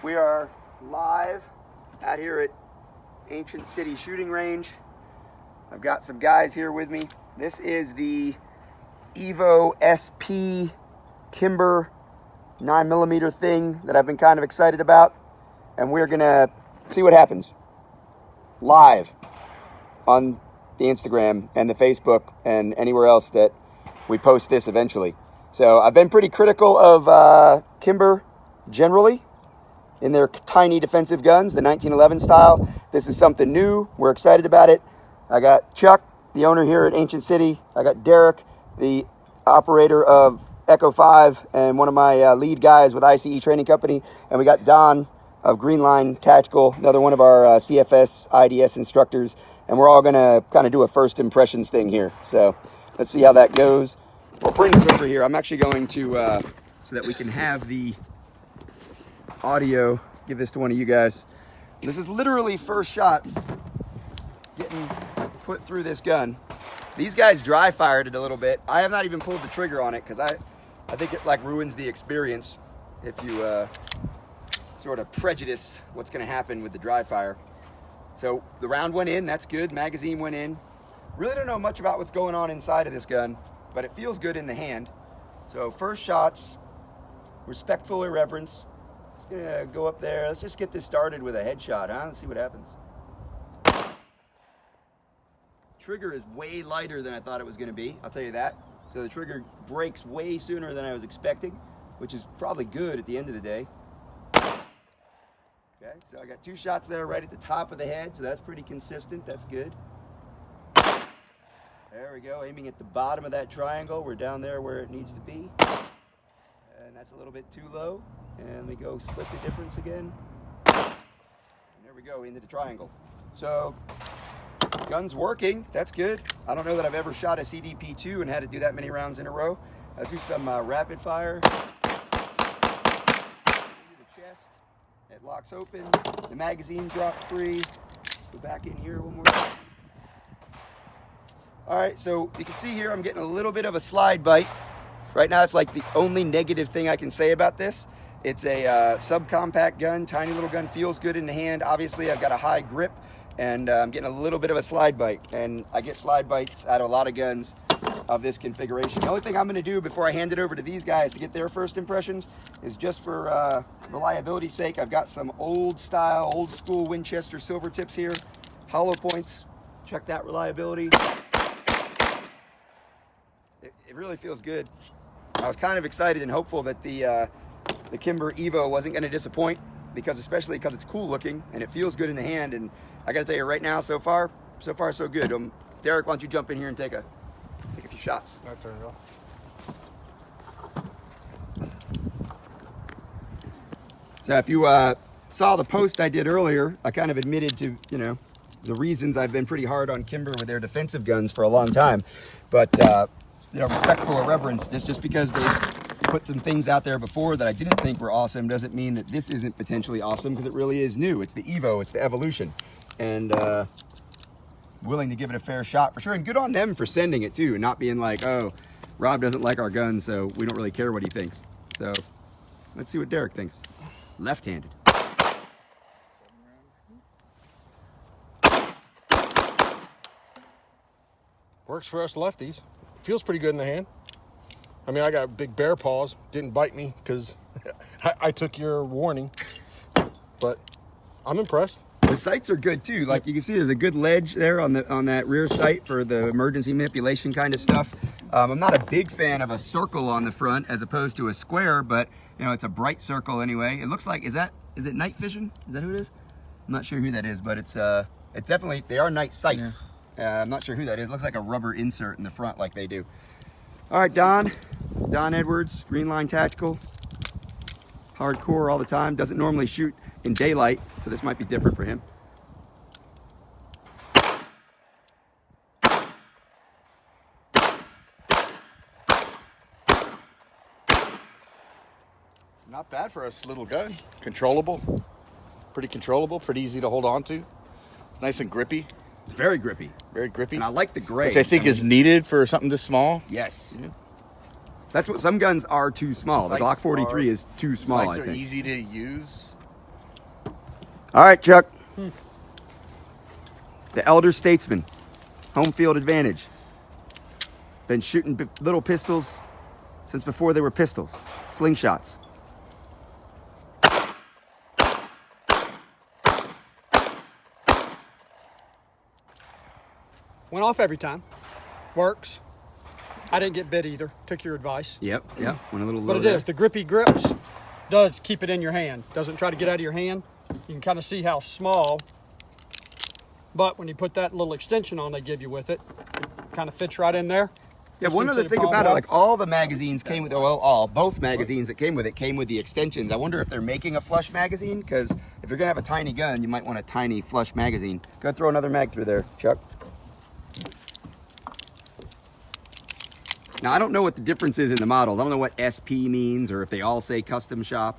We are live out here at Ancient City Shooting Range. I've got some guys here with me. This is the EVO SP Kimber 9mm thing that I've been kind of excited about. And we're gonna see what happens live on the Instagram and the Facebook and anywhere else that we post this eventually. So I've been pretty critical of Kimber generally in their tiny defensive guns, the 1911 style. This is something new. We're excited about it. I got Chuck, the owner here at Ancient City. I got Deryck, the operator of Echo 5 and one of my lead guys with ICE Training Company. And we got Don of Green Line Tactical, another one of our CFS IDS instructors. And we're all gonna kind of do a first impressions thing here. So let's see how that goes. We'll bring this over here. I'm actually going to, so that we can have the audio, give this to one of you guys. This is literally first shots getting put through this gun. These guys dry fired it a little bit. I have not even pulled the trigger on it because I think it like ruins the experience if you sort of prejudice what's going to happen with the dry fire. So the round went in, that's good. Magazine went in. Really don't know much about what's going on inside of this gun, but it feels good in the hand. So first shots, respectful irreverence. Just gonna go up there. Let's just get this started with a headshot, huh? Let's see what happens. Trigger is way lighter than I thought it was gonna be, I'll tell you that. So the trigger breaks way sooner than I was expecting, which is probably good at the end of the day. Okay, so I got 2 shots there right at the top of the head, so that's pretty consistent, that's good. There we go, aiming at the bottom of that triangle. We're down there where it needs to be. And that's a little bit too low. And we go split the difference again. And there we go, into the triangle. So, gun's working, that's good. I don't know that I've ever shot a CDP2 and had to do that many rounds in a row. Let's do some rapid fire. Into the chest, it locks open. The magazine drops free. Go back in here one more time. All right, so you can see here I'm getting a little bit of a slide bite. Right now it's like the only negative thing I can say about this. It's a subcompact gun, tiny little gun, feels good in the hand. Obviously I've got a high grip and I'm getting a little bit of a slide bite. And I get slide bites out of a lot of guns of this configuration. The only thing I'm gonna do before I hand it over to these guys to get their first impressions is just for reliability's sake, I've got some old style, old school Winchester silver tips here, hollow points. Check that reliability. It really feels good. I was kind of excited and hopeful that the Kimber EVO wasn't going to disappoint, especially because it's cool looking and it feels good in the hand. And I got to tell you right now, so far so good. Deryck, why don't you jump in here and take a few shots? My turn, go. So if you saw the post I did earlier, I kind of admitted to the reasons I've been pretty hard on Kimber with their defensive guns for a long time, but respectful irreverence, just because they put some things out there before that I didn't think were awesome doesn't mean that this isn't potentially awesome, because it really is new. It's the EVO, it's the evolution, and willing to give it a fair shot for sure. And good on them for sending it too, and not being like, oh, Rob doesn't like our gun, so we don't really care what he thinks. So let's see what Deryck thinks. Left-handed. Works for us lefties. Feels pretty good in the hand. I mean, I got big bear paws. Didn't bite me because I took your warning. But I'm impressed. The sights are good too. Like you can see, there's a good ledge there on that rear sight for the emergency manipulation kind of stuff. I'm not a big fan of a circle on the front as opposed to a square, but it's a bright circle anyway. It looks like, is it night vision? Is that who it is? I'm not sure who that is, but it's definitely, they are night sights. Yeah. I'm not sure who that is. It looks like a rubber insert in the front like they do. All right, Don Edwards, Green Line Tactical. Hardcore all the time. Doesn't normally shoot in daylight, so this might be different for him. Not bad for a little gun. Controllable. Pretty controllable, pretty easy to hold on to. It's nice and grippy. It's very grippy. Very grippy. And I like the gray. Which I think is needed for something this small. Yes. Yeah. That's what some guns are too small. The Glock 43 is too small, I think. Sights are easy to use. All right, Chuck. The elder statesman, home field advantage. Been shooting little pistols since before they were pistols, slingshots. Went off every time. Works. I didn't get bit either. Took your advice. Yep. Went a little low But it there. is. The grippy grips does keep it in your hand. Doesn't try to get out of your hand. You can kind of see how small. But when you put that little extension on they give you with it, it kind of fits right in there. Yeah, one other thing about it, like all the magazines came with, both magazines that came with it came with the extensions. I wonder if they're making a flush magazine, because if you're gonna have a tiny gun, you might want a tiny flush magazine. Go throw another mag through there, Chuck. Now, I don't know what the difference is in the models. I don't know what SP means, or if they all say custom shop.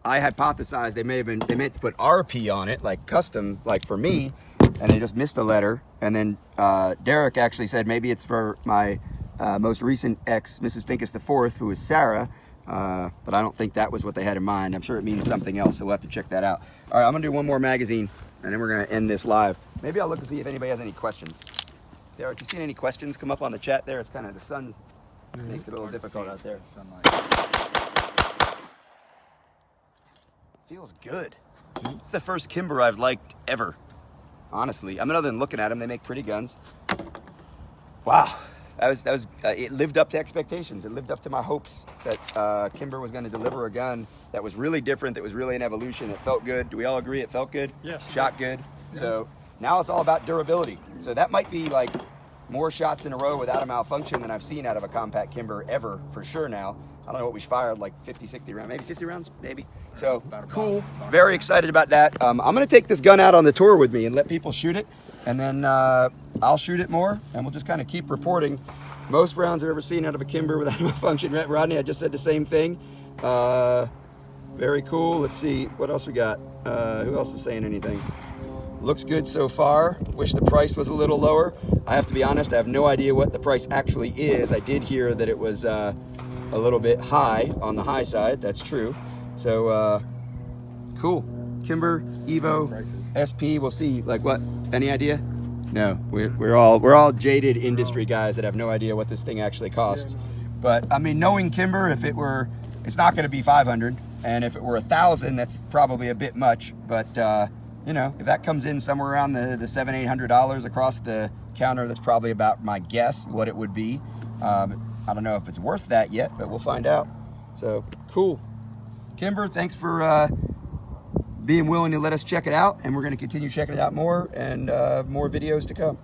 I hypothesized they meant to put RP on it, like custom, like for me, and they just missed a letter. And then Deryck actually said maybe it's for my most recent ex, Mrs. Pincus IV, who is Sarah. But I don't think that was what they had in mind. I'm sure it means something else, so we'll have to check that out. All right, I'm gonna do one more magazine, and then we're gonna end this live. Maybe I'll look to see if anybody has any questions. Deryck, you seen any questions come up on the chat there? It's kind of, the sun makes it a little difficult out there. Feels good. It's the first Kimber I've liked ever, honestly. I mean, other than looking at them, they make pretty guns. Wow, it lived up to expectations. It lived up to my hopes that Kimber was going to deliver a gun that was really different, that was really an evolution. It felt good. Do we all agree it felt good? Yes. Shot good. Yeah. So now it's all about durability. So that might be like more shots in a row without a malfunction than I've seen out of a compact Kimber ever, for sure now. I don't know what we fired, like 50, 60 rounds, maybe 50 rounds, maybe. So cool, very excited about that. I'm gonna take this gun out on the tour with me and let people shoot it, and then I'll shoot it more, and we'll just kind of keep reporting. Most rounds I've ever seen out of a Kimber without a malfunction. Rodney, I just said the same thing. Very cool. Let's see, what else we got? Who else is saying anything? Looks good so far. Wish the price was a little lower. I have to be honest, I have no idea what the price actually is. I did hear that it was a little bit high, on the high side. That's true. So cool. Kimber EVO SP. We'll see. Like what? Any idea? No. We're all jaded industry guys that have no idea what this thing actually costs. But I mean, knowing Kimber, if it were, it's not going to be 500, and if it were 1,000, that's probably a bit much. But you know, if that comes in somewhere around the $700-800 across the counter, that's probably about my guess what it would be. I don't know if it's worth that yet, but we'll find out. So cool. Kimber, thanks for being willing to let us check it out, and we're going to continue checking it out more, and more videos to come.